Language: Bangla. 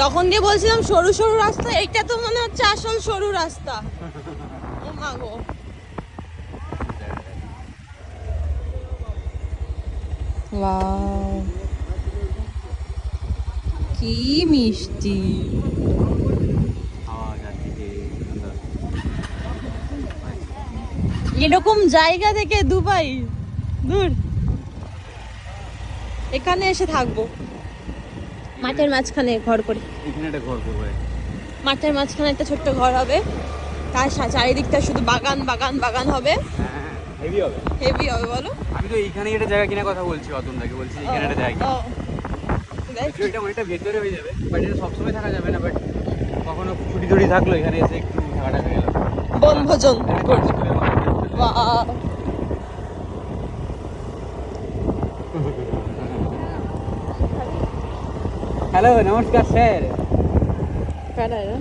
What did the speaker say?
তখন দিয়ে বলছিলাম সরু সরু রাস্তা, এইটা তো মনে হচ্ছে আসল সরু রাস্তা। ও মা গো, ওয়াও কি মিষ্টি। এরকম জায়গা থেকে দুবাই দূর, এখানে এসে থাকবো মাঠের মাঝখানে ঘর করে। এখানে একটা ঘর করবো, মাঠের মাঝখানে একটা ছোট্ট ঘর হবে, তার চারিদিকটা শুধু বাগান বাগান বাগান হবে। হেভি হবে, হেভি হবে বলো। আমি তো এইখানে একটা জায়গা কেনার কথা বলছি, অতনদাকে বলছি এখানে একটা জায়গা। ও, দেখ। এটা অনেকটা ভেতরে হয়ে যাবে, বাট এটা সবসময় থাকা যাবে না, বাট কখনো ছুটি টুটি থাকলো এখানে এসে একটু থাকাটা হয়ে গেল, বনভোজন করবো। বাহ, হ্যালো নমস্কার স্যার। কারা এরা?